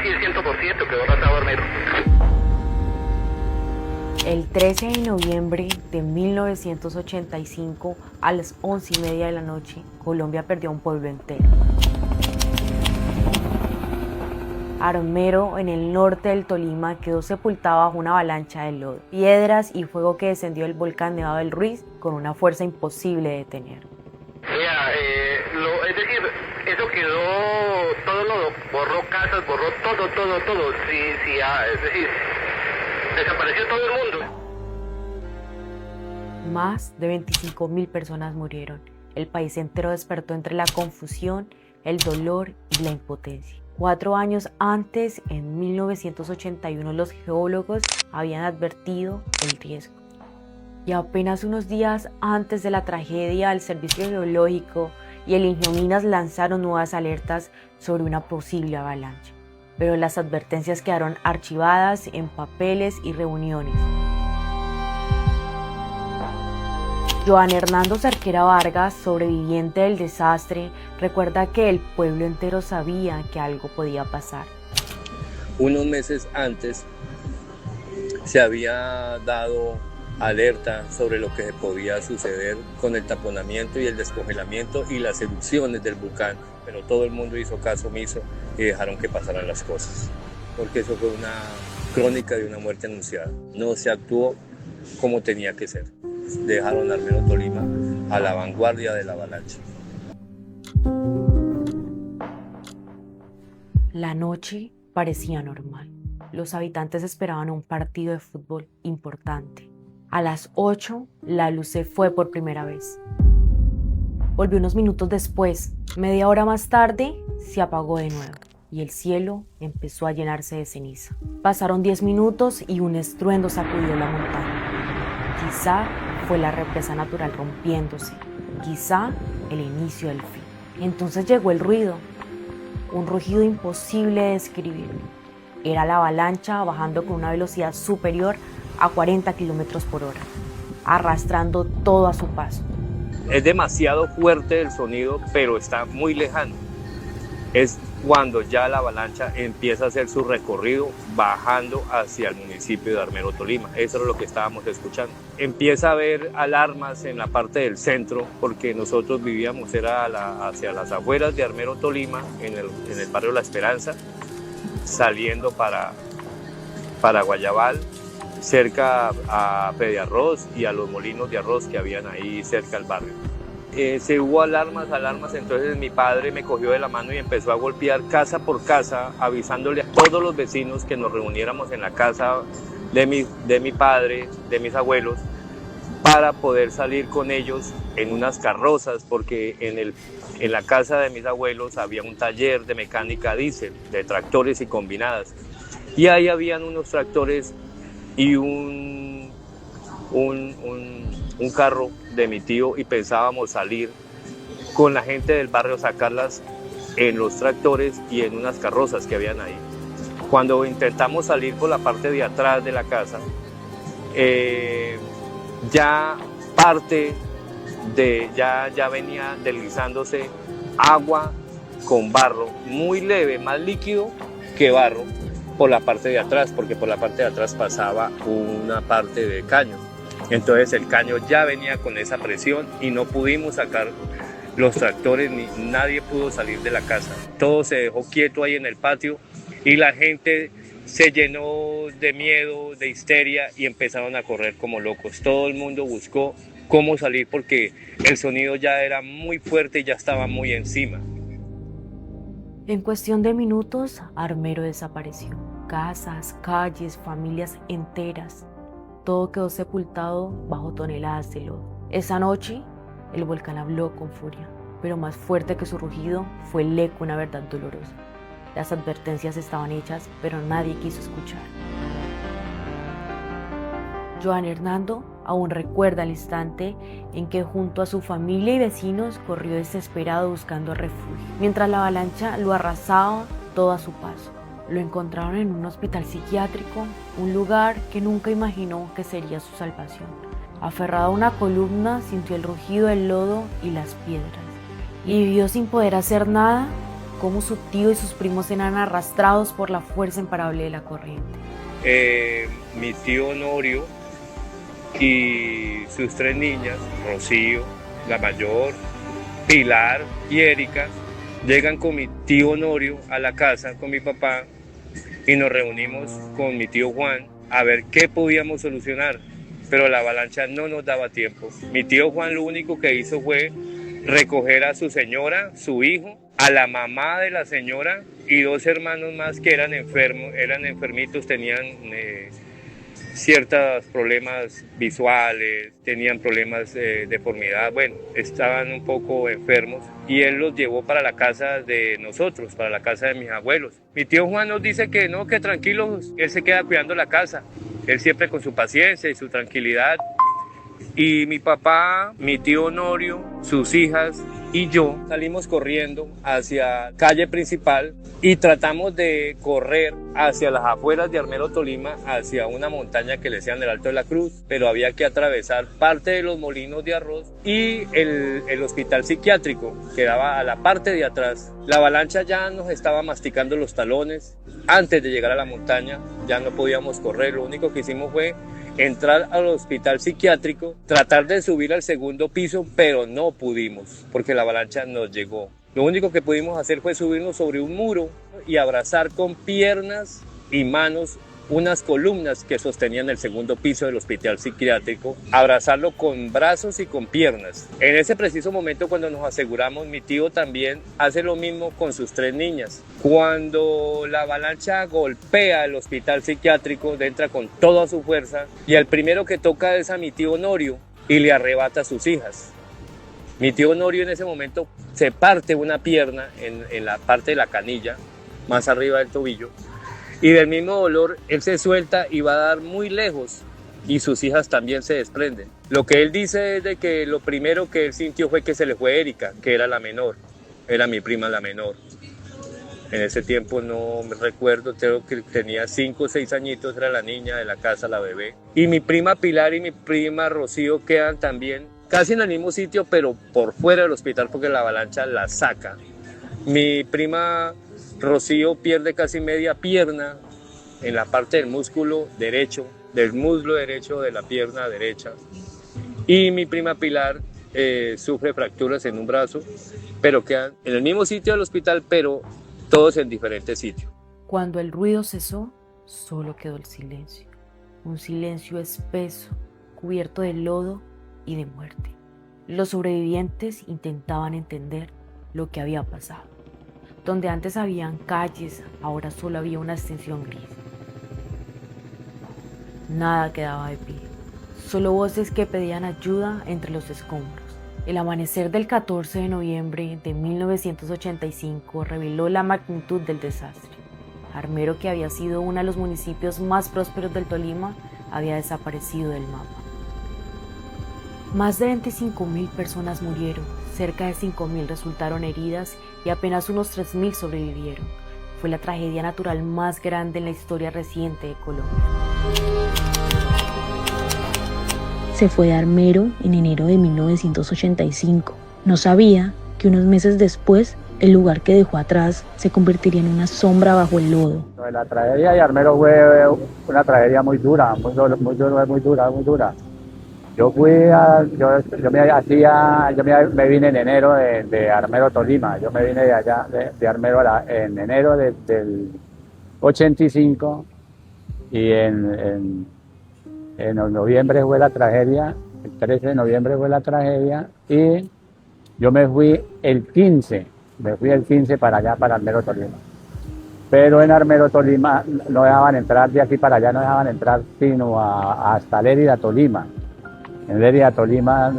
sí, 100% quedó ratado Armero. El 13 de noviembre de 1985, a las 11:30 de la noche, Colombia perdió a un pueblo entero. Armero, en el norte del Tolima, quedó sepultado bajo una avalancha de lodo, piedras y fuego que descendió del volcán Nevado del Ruiz con una fuerza imposible de detener. Es decir, eso quedó, todo lo borró casas, borró todo. Es decir, desapareció todo el mundo. Más de 25.000 personas murieron. El país entero despertó entre la confusión, el dolor y la impotencia. 4 años antes, en 1981, los geólogos habían advertido el riesgo. Y apenas unos días antes de la tragedia, el Servicio Geológico y el Ingiominas lanzaron nuevas alertas sobre una posible avalancha. Pero las advertencias quedaron archivadas en papeles y reuniones. Joan Hernando Cerquera Vargas, sobreviviente del desastre, recuerda que el pueblo entero sabía que algo podía pasar. Unos meses antes se había dado alerta sobre lo que podía suceder con el taponamiento y el descongelamiento y las erupciones del volcán, pero todo el mundo hizo caso omiso y dejaron que pasaran las cosas, porque eso fue una crónica de una muerte anunciada. No se actuó como tenía que ser. Dejaron a Armero Tolima a la vanguardia de la avalancha. La noche parecía normal. Los habitantes esperaban un partido de fútbol importante. A las 8, la luz se fue por primera vez. Volvió unos minutos después. Media hora más tarde, se apagó de nuevo y el cielo empezó a llenarse de ceniza. Pasaron 10 minutos y un estruendo sacudió la montaña. Quizá fue la represa natural rompiéndose, quizá el inicio del fin. Entonces llegó el ruido, un rugido imposible de describir. Era la avalancha bajando con una velocidad superior a 40 kilómetros por hora, arrastrando todo a su paso. Es demasiado fuerte el sonido, pero está muy lejano. Es cuando ya la avalancha empieza a hacer su recorrido bajando hacia el municipio de Armero Tolima. Eso es lo que estábamos escuchando. Empieza a haber alarmas en la parte del centro, porque nosotros vivíamos hacia las afueras de Armero Tolima, en el barrio La Esperanza, saliendo para Guayabal, cerca a Pediarroz y a los molinos de arroz que habían ahí cerca del barrio. Se hubo alarmas, entonces mi padre me cogió de la mano y empezó a golpear casa por casa, avisándole a todos los vecinos que nos reuniéramos en la casa de mi padre, de mis abuelos, para poder salir con ellos en unas carrozas, porque en la casa de mis abuelos había un taller de mecánica diésel, de tractores y combinadas, y ahí habían unos tractores y un carro de mi tío, y pensábamos salir con la gente del barrio, sacarlas en los tractores y en unas carrozas que habían ahí. Cuando intentamos salir por la parte de atrás de la casa, ya venía deslizándose agua con barro, muy leve, más líquido que barro, por la parte de atrás, porque por la parte de atrás pasaba una parte de caño. Entonces el caño ya venía con esa presión y no pudimos sacar los tractores, ni nadie pudo salir de la casa. Todo se dejó quieto ahí en el patio y la gente se llenó de miedo, de histeria, y empezaron a correr como locos. Todo el mundo buscó cómo salir porque el sonido ya era muy fuerte y ya estaba muy encima. En cuestión de minutos, Armero desapareció. Casas, calles, familias enteras. Todo quedó sepultado bajo toneladas de lodo. Esa noche, el volcán habló con furia, pero más fuerte que su rugido fue el eco de una verdad dolorosa. Las advertencias estaban hechas, pero nadie quiso escuchar. Joan Hernando aún recuerda el instante en que junto a su familia y vecinos corrió desesperado buscando refugio, mientras la avalancha lo arrasaba todo a su paso. Lo encontraron en un hospital psiquiátrico, un lugar que nunca imaginó que sería su salvación. Aferrado a una columna, sintió el rugido del lodo y las piedras, y vivió sin poder hacer nada, cómo su tío y sus primos eran arrastrados por la fuerza imparable de la corriente. Mi tío Honorio y sus 3 niñas, Rocío, la mayor, Pilar y Erika, llegan con mi tío Honorio a la casa con mi papá y nos reunimos con mi tío Juan a ver qué podíamos solucionar, pero la avalancha no nos daba tiempo. Mi tío Juan lo único que hizo fue recoger a su señora, su hijo, a la mamá de la señora y 2 hermanos más que eran enfermos, eran enfermitos, tenían ciertos problemas visuales, tenían problemas de deformidad, bueno, estaban un poco enfermos y él los llevó para la casa de nosotros, para la casa de mis abuelos. Mi tío Juan nos dice que no, que tranquilos, él se queda cuidando la casa, él siempre con su paciencia y su tranquilidad. Y mi papá, mi tío Honorio, sus hijas y yo salimos corriendo hacia calle principal y tratamos de correr hacia las afueras de Armero, Tolima, hacia una montaña que le decían el Alto de la Cruz, pero había que atravesar parte de los molinos de arroz y el hospital psiquiátrico que daba a la parte de atrás. La avalancha ya nos estaba masticando los talones. Antes de llegar a la montaña ya no podíamos correr, lo único que hicimos fue entrar al hospital psiquiátrico, tratar de subir al 2º piso, pero no pudimos porque la avalancha nos llegó. Lo único que pudimos hacer fue subirnos sobre un muro y abrazar con piernas y manos unas columnas que sostenían el 2º piso del hospital psiquiátrico, abrazarlo con brazos y con piernas. En ese preciso momento, cuando nos aseguramos, mi tío también hace lo mismo con sus 3 niñas. Cuando la avalancha golpea el hospital psiquiátrico, entra con toda su fuerza y el primero que toca es a mi tío Honorio y le arrebata a sus hijas. Mi tío Honorio en ese momento se parte una pierna en la parte de la canilla, más arriba del tobillo, y del mismo dolor él se suelta y va a dar muy lejos y sus hijas también se desprenden. Lo que él dice es de que lo primero que él sintió fue que se le fue Erika, que era la menor, era mi prima la menor. En ese tiempo no me recuerdo, creo que tenía 5 o 6 añitos, era la niña de la casa, la bebé. Y mi prima Pilar y mi prima Rocío quedan también casi en el mismo sitio, pero por fuera del hospital porque la avalancha la saca. Mi prima Rocío pierde casi media pierna en la parte del músculo derecho, del muslo derecho de la pierna derecha. Y mi prima Pilar sufre fracturas en un brazo, pero quedan en el mismo sitio del hospital, pero todos en diferentes sitios. Cuando el ruido cesó, solo quedó el silencio. Un silencio espeso, cubierto de lodo y de muerte. Los sobrevivientes intentaban entender lo que había pasado. Donde antes habían calles, ahora solo había una extensión gris. Nada quedaba de pie, solo voces que pedían ayuda entre los escombros. El amanecer del 14 de noviembre de 1985 reveló la magnitud del desastre. Armero, que había sido uno de los municipios más prósperos del Tolima, había desaparecido del mapa. Más de 25.000 personas murieron, cerca de 5.000 resultaron heridas y apenas unos 3.000 sobrevivieron. Fue la tragedia natural más grande en la historia reciente de Colombia. Se fue de Armero en enero de 1985. No sabía que unos meses después el lugar que dejó atrás se convertiría en una sombra bajo el lodo. La tragedia de Armero fue una tragedia muy dura. Yo me vine en enero de Armero, Tolima. Yo me vine de allá, de Armero en enero del 85 y en noviembre fue la tragedia, el 13 de noviembre fue la tragedia y yo me fui el 15 para allá, para Armero, Tolima. Pero en Armero, Tolima no dejaban entrar, de aquí para allá no dejaban entrar sino hasta Lérida, Tolima. En Lérida, Tolima,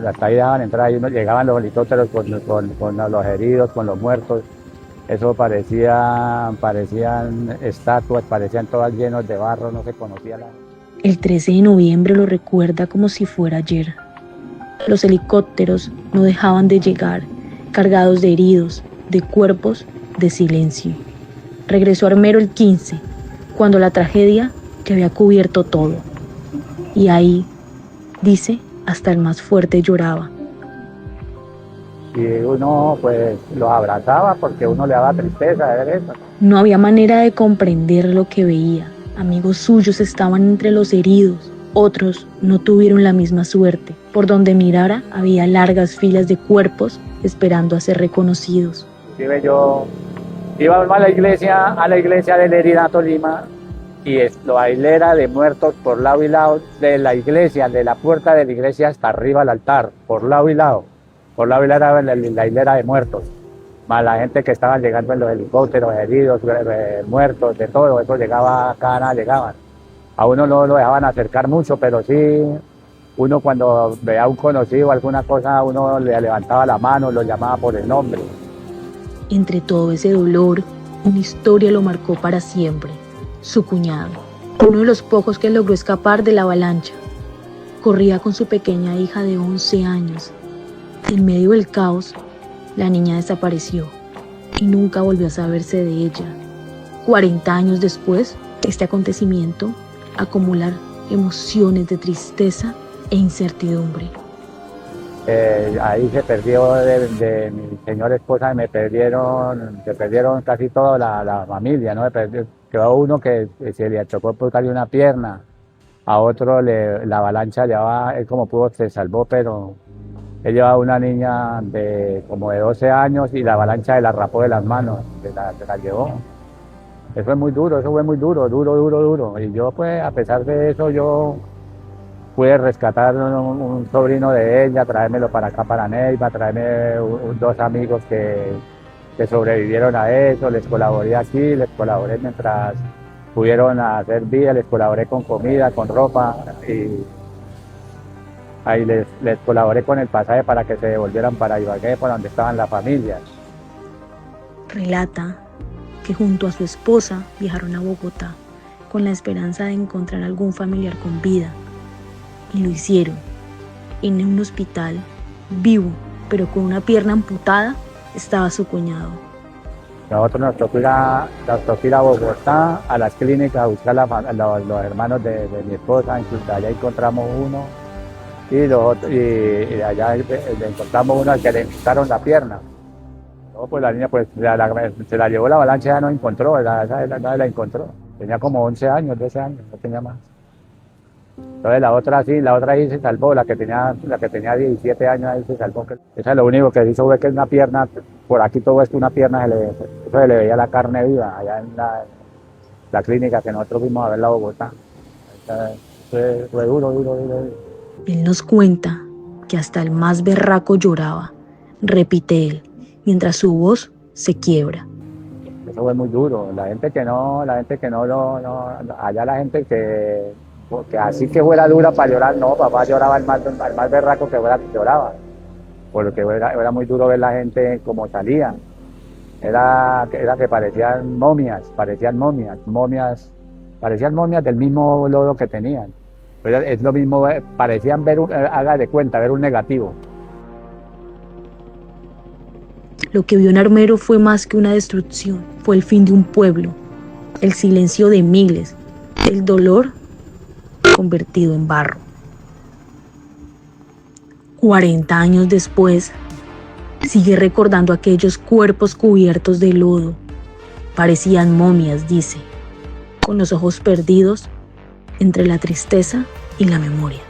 hasta ahí dejaban entrar, y llegaban los helicópteros con los heridos, con los muertos. Eso parecían estatuas, parecían todas llenos de barro, no se conocía la... El 13 de noviembre lo recuerda como si fuera ayer. Los helicópteros no dejaban de llegar, cargados de heridos, de cuerpos, de silencio. Regresó a Armero el 15, cuando la tragedia ya había cubierto todo. Y ahí, dice, hasta el más fuerte lloraba. y uno pues los abrazaba porque uno le daba tristeza de ver eso. No había manera de comprender lo que veía. Amigos suyos estaban entre los heridos, otros no tuvieron la misma suerte. Por donde mirara había largas filas de cuerpos esperando a ser reconocidos. Yo iba a la iglesia de Lerida, Tolima, y la hilera de muertos por lado y lado de la iglesia, de la puerta de la iglesia hasta arriba al altar, por lado y lado. Por lado y lado la hilera de muertos, más la gente que estaban llegando en los helicópteros, heridos, muertos, de todo, eso llegaba, cada nada llegaban. A uno no lo dejaban acercar mucho, pero sí, uno cuando veía a un conocido o alguna cosa, uno le levantaba la mano, lo llamaba por el nombre. Entre todo ese dolor, una historia lo marcó para siempre. Su cuñado, uno de los pocos que logró escapar de la avalancha, corría con su pequeña hija de 11 años. En medio del caos, la niña desapareció y nunca volvió a saberse de ella. 40 años después, este acontecimiento acumular emociones de tristeza e incertidumbre. Ahí se perdió de mi señora esposa, se perdieron casi toda la familia, ¿no? Quedó uno que se le chocó por casi una pierna, a otro la avalancha llevaba, él como pudo se salvó, pero él llevaba una niña como de 12 años y la avalancha se la rapó de las manos, se la llevó. Eso fue muy duro, duro. Y yo pues a pesar de eso yo pude rescatar un sobrino de ella, traérmelo para acá, para Neiva, traerme dos amigos que sobrevivieron a eso, les colaboré aquí, les colaboré mientras pudieron hacer vida, les colaboré con comida, con ropa y ahí les colaboré con el pasaje para que se devolvieran para Ibagué, por donde estaban las familias. Relata que junto a su esposa viajaron a Bogotá con la esperanza de encontrar algún familiar con vida. Y lo hicieron. En un hospital, vivo, pero con una pierna amputada, estaba su cuñado. Nosotros nos tocó ir a Bogotá, a las clínicas, a buscar los hermanos de mi esposa. Incluso allá encontramos uno y allá le encontramos uno al que le quitaron la pierna. No, pues la niña pues, se la llevó la avalancha, ya no encontró, nadie la encontró. Tenía como 11 años, 12 años, no tenía más. Entonces la otra ahí se salvó, la que tenía 17 años ahí se salvó. Esa es lo único que hizo, fue que una pierna, por aquí todo esto, una pierna se le veía la carne viva, allá en la clínica que nosotros fuimos a ver la Bogotá. Fue duro. Él nos cuenta que hasta el más berraco lloraba, repite él, mientras su voz se quiebra. Eso fue muy duro, la gente que no, allá la gente que así que fuera dura para llorar, no, papá lloraba el más berraco que lloraba, porque era muy duro ver la gente como salía, era que parecían momias del mismo lodo que tenían, pero es lo mismo, parecían haga de cuenta, ver un negativo. Lo que vio en Armero fue más que una destrucción, fue el fin de un pueblo, el silencio de miles, el dolor convertido en barro. 40 años después, sigue recordando aquellos cuerpos cubiertos de lodo. Parecían momias, dice, con los ojos perdidos entre la tristeza y la memoria.